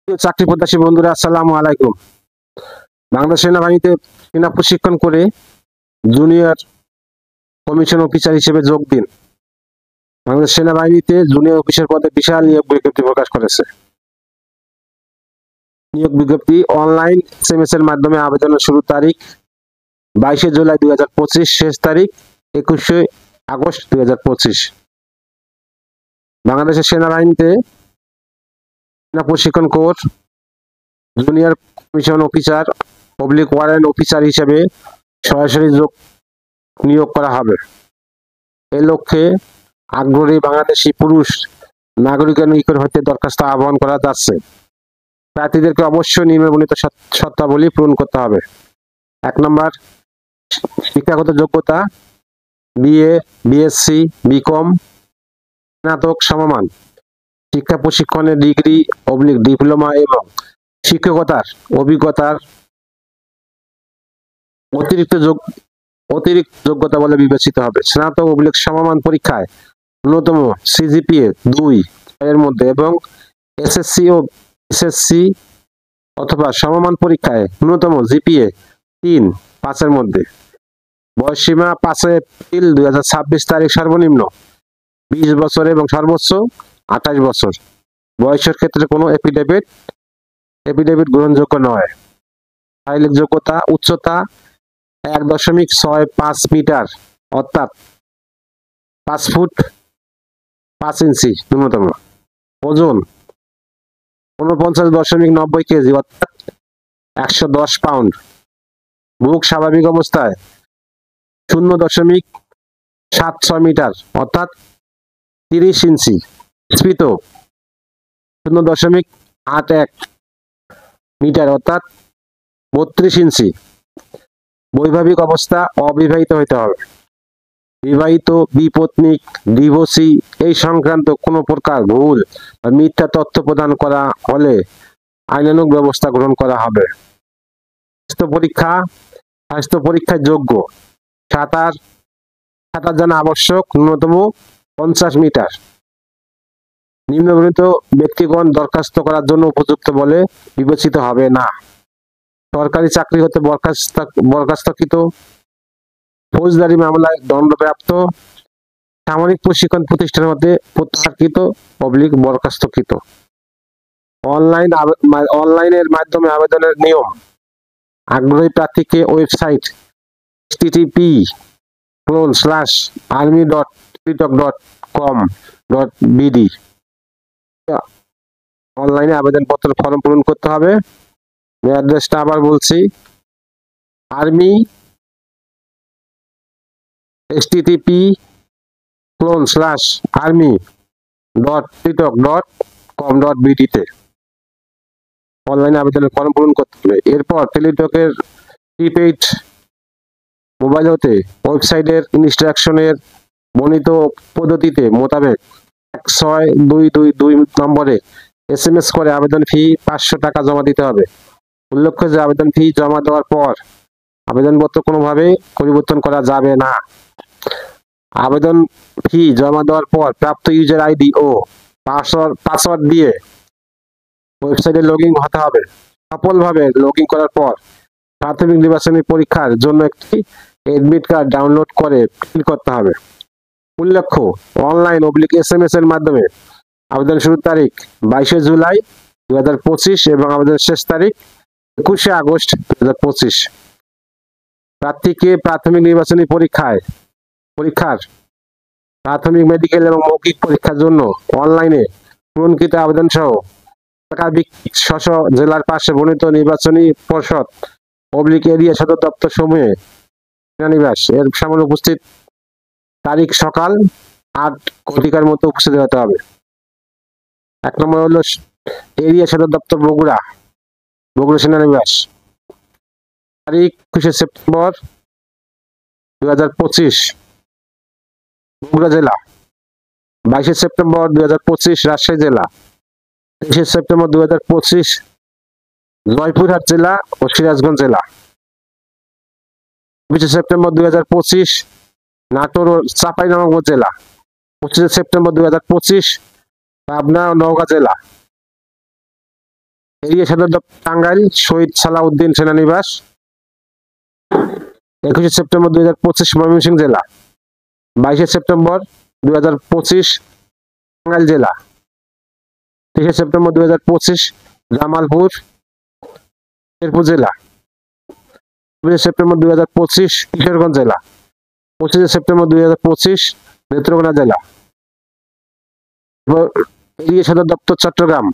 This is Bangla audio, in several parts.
চাকরি প্রত্যাশী বন্ধুরা, আসসালামু আলাইকুম। বাংলাদেশ সেনাবাহিনীতে সেনা প্রশিক্ষণ করে জুনিয়র কমিশন অফিসার হিসেবে যোগ দিন। বাংলাদেশ সেনাবাহিনীতে জুনিয়র অফিসার পদে বিশাল নিয়োগ বিজ্ঞপ্তি প্রকাশ করেছে। নিয়োগ বিজ্ঞপ্তি অনলাইন SMS এর মাধ্যমে আবেদনের শুরু তারিখ 22 জুলাই 2025, শেষ তারিখ 21 আগস্ট 2025। বাংলাদেশের সেনাবাহিনীতে সেনা প্রশিক্ষণ course junior commission officer warrant officer হিসেবে সরাসরি নিয়োগ করা হবে। এ লক্ষ্যে আগ্রহী বাংলাদেশি পুরুষ নাগরিকের নিকট হতে দরখাস্ত আহ্বান করা যাচ্ছে। প্রার্থীদেরকে অবশ্যই নিম্নবর্ণিত শর্তাবলী পূরণ করতে হবে। 1 নম্বর, শিক্ষাগত যোগ্যতা BA, BSc, BCom, স্নাতক সমমান। শিক্ষা প্রশিক্ষণের ডিগ্রি/ডিপ্লোমা এবং শিক্ষকতার অভিজ্ঞতার অতিরিক্ত যোগ্যতা বলে বিবেচিত হবে। স্নাতক/সমমান পরীক্ষায় ন্যূনতম CGPA 2 এর মধ্যে এবং SSC ও SSC অথবা সমমান পরীক্ষায় ন্যূনতম GPA 3 5 এর মধ্যে। বয়সসীমা 5 এপ্রিল 2026 তারিখ সর্বনিম্ন 20 বছর এবং সর্বোচ্চ 28 বছর। বয়সের ক্ষেত্রে কোনো এফিডেভিট গ্রহণযোগ্য নয়। শারীরিক যোগ্যতা উচ্চতা 1.65 মিটার অর্থাৎ 5 ফুট 5 ইঞ্চি ন্যূনতম। ওজন 49.90 কেজি অর্থাৎ 110 পাউন্ড। বুক স্বাভাবিক অবস্থায় 0.76 মিটার অর্থাৎ 30 ইঞ্চি। স্ফীত 0.81 মিটার অর্থাৎ 32 ইঞ্চি। বৈবাহিক অবস্থা অবিবাহিত হইতে হবে। বিবাহিত, বিপত্নিক, ডিভোর্সি এই সংক্রান্ত কোনো প্রকার ভুল বা মিথ্যা তথ্য প্রদান করা হলে আইনানুগ ব্যবস্থা গ্রহণ করা হবে। স্বাস্থ্য পরীক্ষায় যোগ্য। সাঁতার জানা আবশ্যক, ন্যূনতম 50 মিটার। নিম্নবর্ণিত ব্যক্তিগণ দরখাস্ত করার জন্য উপযুক্ত বলে বিবেচিত হবে না। সরকারি চাকরি হতে বরখাস্তকৃত, ফৌজদারি মামলায় দণ্ডপ্রাপ্ত, সামরিক প্রশিক্ষণ প্রতিষ্ঠান হতে প্রত্যাহারকৃত/বরখাস্তকৃত। অনলাইনের মাধ্যমে আবেদনের নিয়ম। আগ্রহী প্রার্থীকে ওয়েবসাইট http://army.ttop.com.bd অনলাইনে আবেদনপত্র ফর্ম পূরণ করতে হবে। অ্যাড্রেসটা আবার বলছি, আর্মি http://army.ttop.com.bd তে অনলাইনে আবেদনের ফর্ম পূরণ করতে হবে। এরপর টেলিটকের প্রিপেইড মোবাইল হতে ওয়েবসাইটের ইনস্ট্রাকশনের বর্ণিত পদ্ধতিতে মোতাবেক 16222 নম্বরে SMS করে আবেদন ফি 500 টাকা জমা দিতে হবে। উল্লেখ্য যে আবেদন ফি জমা দেওয়ার পর আবেদনপত্র কোনোভাবে পরিবর্তন করা যাবে না। আবেদন ফি জমা দেওয়ার পর প্রাপ্ত ইউজার আইডি ও পাসওয়ার্ড দিয়ে ওয়েবসাইটে লগইন হতে হবে। সফলভাবে লগইন করার পর প্রাথমিক নির্বাচনী পরীক্ষার জন্য একটি এডমিট কার্ড ডাউনলোড করে ফিল করতে হবে। উল্লেখ্য, অনলাইন/SMS এর মাধ্যমে আবেদন শুরুর তারিখ 22 জুলাই 2025 এবং আবেদনের শেষ তারিখ 21 আগস্ট 2025। প্রার্থীকে প্রাথমিক নির্বাচনী পরীক্ষার প্রাথমিক মেডিকেল এবং মৌখিক পরীক্ষার জন্য অনলাইনে পূরণকৃত আবেদন সহ জেলার পাশে বর্ণিত নির্বাচনী পর্ষদ এরিয়া সদর দপ্তর সমূহে সেনানিবাস এর সামনে উপস্থিত তারিখ সকাল 8 ঘটিকার মধ্যে উপস্থিত হতে হবে। 1 নম্বর হলো এরিয়া সদর দপ্তর বগুড়া সেনানিবাস, তারিখ 21 সেপ্টেম্বর 2025 বগুড়া জেলা, 22 সেপ্টেম্বর 2025 রাজশাহী জেলা, 23 সেপ্টেম্বর 2025 জয়পুরহাট জেলা ও সিরাজগঞ্জ জেলা, 24 সেপ্টেম্বর 2025 নাটোর ও চাঁপাইনবাবগঞ্জ জেলা, 25 সেপ্টেম্বর 2025 পাবনা ও নওগাঁ জেলা, এরিয়া সদর দপ্তর টাঙ্গাইল শহীদ সালাউদ্দিন সেনানিবাস। 21 সেপ্টেম্বর 2025 ময়মনসিংহ জেলা। 22 সেপ্টেম্বর 2025 টাঙ্গাইল জেলা। 23 সেপ্টেম্বর 2025 জামালপুর শেরপুর জেলা। 24 সেপ্টেম্বর 2025 কিশোরগঞ্জ জেলা। 25 সেপ্টেম্বর 2025 নেত্রকোনা জেলা। এরিয়া সদর দপ্তর চট্টগ্রাম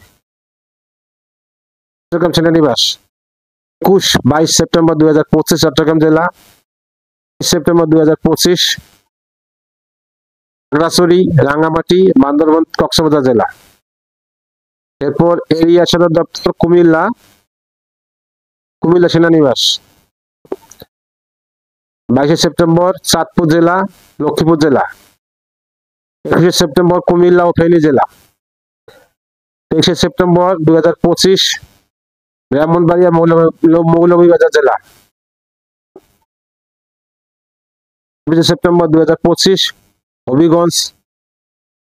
সেনানিবাস। 22 সেপ্টেম্বর 2025 চট্টগ্রাম জেলা। 20 সেপ্টেম্বর 2025 খাগড়াছড়ি রাঙ্গামাটি বান্দরবান কক্সবাজার জেলা। এরপর এরিয়া সদর দপ্তর কুমিল্লা সেনানিবাস। 22 সেপ্টেম্বর চাঁদপুর জেলা লক্ষ্মীপুর জেলা। 21 সেপ্টেম্বর কুমিল্লা ও ফেনী জেলা। 23 সেপ্টেম্বর 2025 ব্রাহ্মণবাড়িয়া মৌলভীবাজার জেলা। 24 September 2025 Habiganj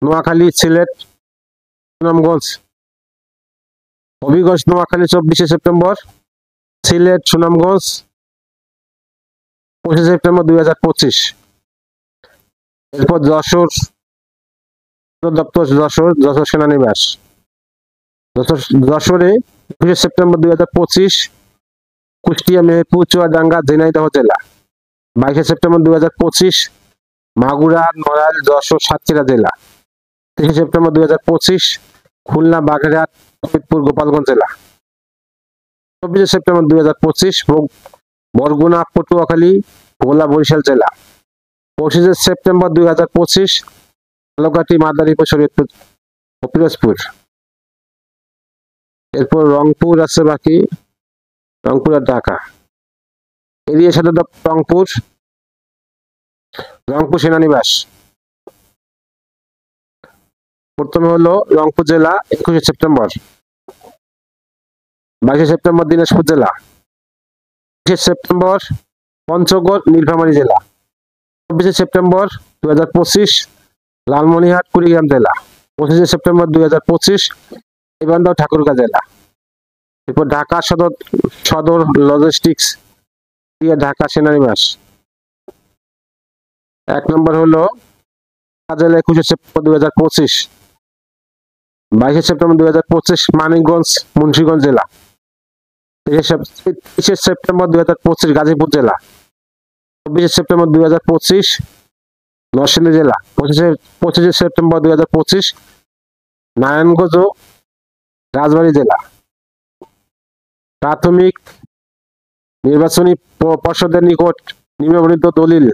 Noakhali Sylhet Sunamganj. Habiganj Noakhali 24 September Sylhet Sunamganj. 25 September 2025। এরপর যশোর দপ্তর যশোর সেনানিবাস। যশোরে 21 সেপ্টেম্বর 2025 কুষ্টিয়া মেহেরপুর চুয়াডাঙ্গা ঝিনাইদহ জেলা। 22 সেপ্টেম্বর 2025 মাগুরা নড়াইল যশোর সাতক্ষীরা জেলা। 23 সেপ্টেম্বর 2025 খুলনা বাগেরহাট ফরিদপুর গোপালগঞ্জ জেলা। 24 সেপ্টেম্বর 2025 বরগুনা পটুয়াখালী ভোলা বরিশাল জেলা। 25 সেপ্টেম্বর 2025 ঝালকাঠি মাদারীপুর শরীয়তপুর ও পিরোজপুর। এরপর রংপুর আছে বাকি, রংপুর আর ঢাকা। এরিয়া সদর দপ্তর রংপুর সেনানিবাস। প্রথমে হলো রংপুর জেলা 21 সেপ্টেম্বর। 22 সেপ্টেম্বর দিনাজপুর জেলা। 23 সেপ্টেম্বর পঞ্চগড় নীলফামারী জেলা। 24 সেপ্টেম্বর 2025 লালমনিরহাট কুড়িগ্রাম জেলা। 25 সেপ্টেম্বর 2025 গাইবান্ধা ঠাকুরগাঁও জেলা। এরপর ঢাকা সদর লজিস্টিক্স ঢাকা সেনানিবাস। 1 নম্বর হলো জেলা 21 সেপ্টেম্বর 2025। 22 সেপ্টেম্বর 2025 মানিকগঞ্জ মুন্সিগঞ্জ জেলা। 23 সেপ্টেম্বর 2025 গাজীপুর জেলা। 24 সেপ্টেম্বর 2025 নরসিংদী জেলা। 25 সেপ্টেম্বর 2025 নারায়ণগঞ্জ ও রাজবাড়ী জেলা। প্রাথমিক নির্বাচনী পর্ষদের নিকট নিম্নবর্ণিত দলিল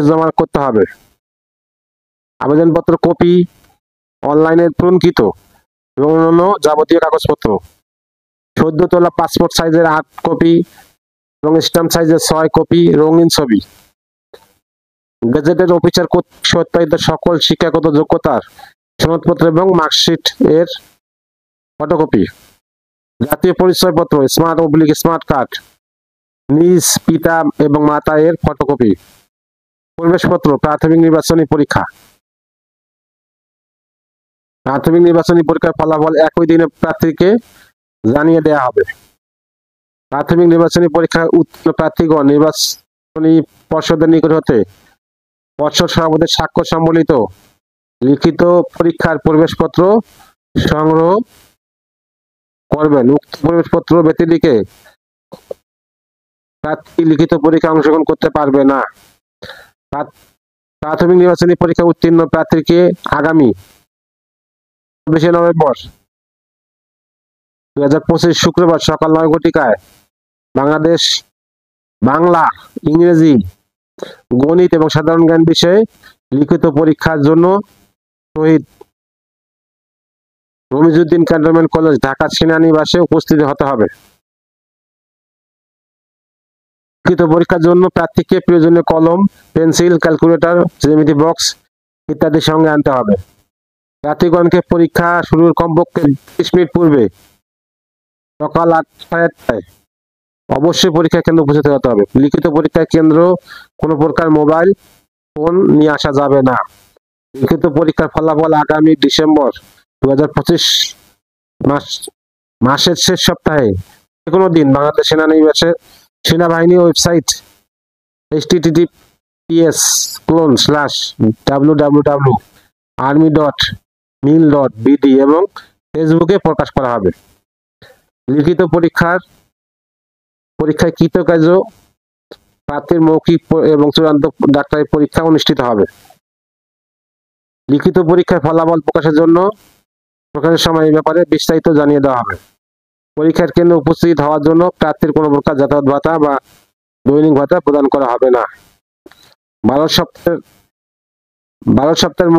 জমা করতে হবে। আবেদনপত্র কপি, অনলাইনে পূরণকৃত এবং অন্যান্য যাবতীয় কাগজপত্র, সদ্য তোলা পাসপোর্ট সাইজের 8 কপি এবং স্ট্যাম্প সাইজের 6 কপি রঙিন ছবি, গেজেটেড অফিসার কর্তৃক সত্যায়িত সকল শিক্ষাগত যোগ্যতার সনদপত্র এবং মার্কশিট এর ফটোকপি, জাতীয় পরিচয়পত্র স্মার্ট কার্ড, নিজ পিতা এবং মাতা এর ফটোকপি, প্রবেশপত্র, প্রাথমিক নির্বাচনী পরীক্ষার ফলাফল একই দিনে প্রার্থীকে জানিয়ে দেওয়া হবে। প্রাথমিক নির্বাচনী পরীক্ষায় উত্তীর্ণ প্রার্থীগণ নির্বাচনী পর্ষদের নিকট হতে পর্ষদ সভাপতির স্বাক্ষর সম্বলিত লিখিত পরীক্ষার প্রবেশপত্র সংগ্রহ করবেন। উক্ত প্রবেশপত্র ব্যতিরেকে প্রার্থী লিখিত পরীক্ষায় অংশগ্রহণ করতে পারবে না। প্রাথমিক নির্বাচনী পরীক্ষা উত্তীর্ণ প্রার্থীকে আগামী 24 নভেম্বর 2025 শুক্রবার সকাল 9 ঘটিকায় বাংলা, ইংরেজি, গণিত এবং সাধারণ জ্ঞান বিষয়ে লিখিত পরীক্ষার জন্য শহীদ রমিজউদ্দিন ক্যান্টনমেন্ট কলেজ ঢাকা সেনানিবাসে উপস্থিত হতে হবে। লিখিত পরীক্ষার জন্য প্রার্থীকে প্রয়োজনীয় কলম, পেন্সিল, ক্যালকুলেটর, জ্যামিতি বক্স ইত্যাদি সঙ্গে আনতে হবে। প্রার্থীগণকে পরীক্ষা শুরুর কমপক্ষে 30 মিনিট পূর্বে সকাল 8:30টায় অবশ্যই পরীক্ষা কেন্দ্রে উপস্থিত হতে হবে। লিখিত পরীক্ষার কেন্দ্র কোনো প্রকার মোবাইল ফোন নিয়ে আসা যাবে না। লিখিত পরীক্ষার ফলাফল আগামী ডিসেম্বর 2025 মাস মাসের শেষ সপ্তাহে যে কোনো দিন বাংলাদেশ সেনাবাহিনী ওয়েবসাইট https://www.army.mil.bd এবং ফেসবুকে প্রকাশ করা হবে। লিখিত পরীক্ষায় কৃতকার্য প্রার্থীর মৌখিক এবং চূড়ান্ত ডাক্তারি পরীক্ষা অনুষ্ঠিত হবে। লিখিত পরীক্ষার ফলাফল প্রকাশের সময় এই ব্যাপারে বিস্তারিত জানিয়ে দেওয়া হবে। পরীক্ষার কেন্দ্রে উপস্থিত হওয়ার জন্য প্রার্থীর কোনো প্রকার যাতায়াত ভাতা বা দৈনিক ভাতা প্রদান করা হবে না। 12 সপ্তাহের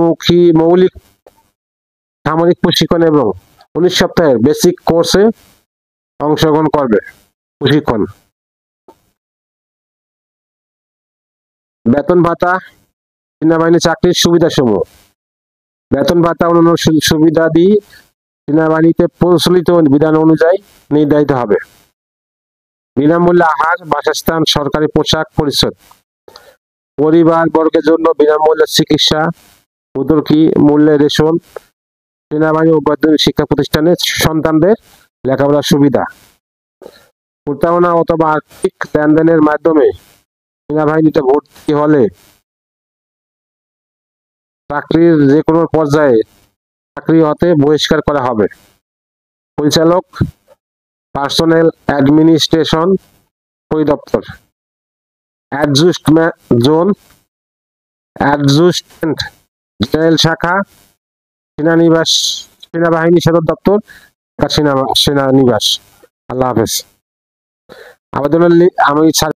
মৌলিক সামরিক প্রশিক্ষণ এবং 19 সপ্তাহের বেসিক কোর্সে অংশগ্রহণ করবে। প্রশিক্ষণ, বেতন ভাতা, সেনাবাহিনী চাকরির সুবিধাসমূহ। বেতন ভাতা অন্যান্য সুবিধাদি সেনাবাহিনীতে প্রচলিত বিধান অনুযায়ী নির্ধারিত হবে। বিনামূল্যে আহার, বাসস্থান, সরকারি পোশাক পরিচ্ছদ, পরিবার বর্গের জন্য বিনামূল্যে চিকিৎসা, উদরকি মূল্যে রেশন, সেনাবাহিনী ও বৈদ্যুতিক শিক্ষা প্রতিষ্ঠানে সন্তানদের লেখাপড়ার সুবিধা। প্রতারণা অথবা আর্থিক লেনদেনের মাধ্যমে সেনাবাহিনীতে ভর্তি হলে চাকরির যে কোনো পর্যায়ে চাকরি হতে বহিষ্কার করা হবে। পরিচালক, পার্সোনেল অ্যাডমিনিস্ট্রেশন পরিদপ্তর, অ্যাডজুস্ট্যান্ট জেনারেল শাখা, সেনাবাহিনী সদর দপ্তর, সেনানিবাস। আল্লাহ হাফেজ। আবেদনের আমি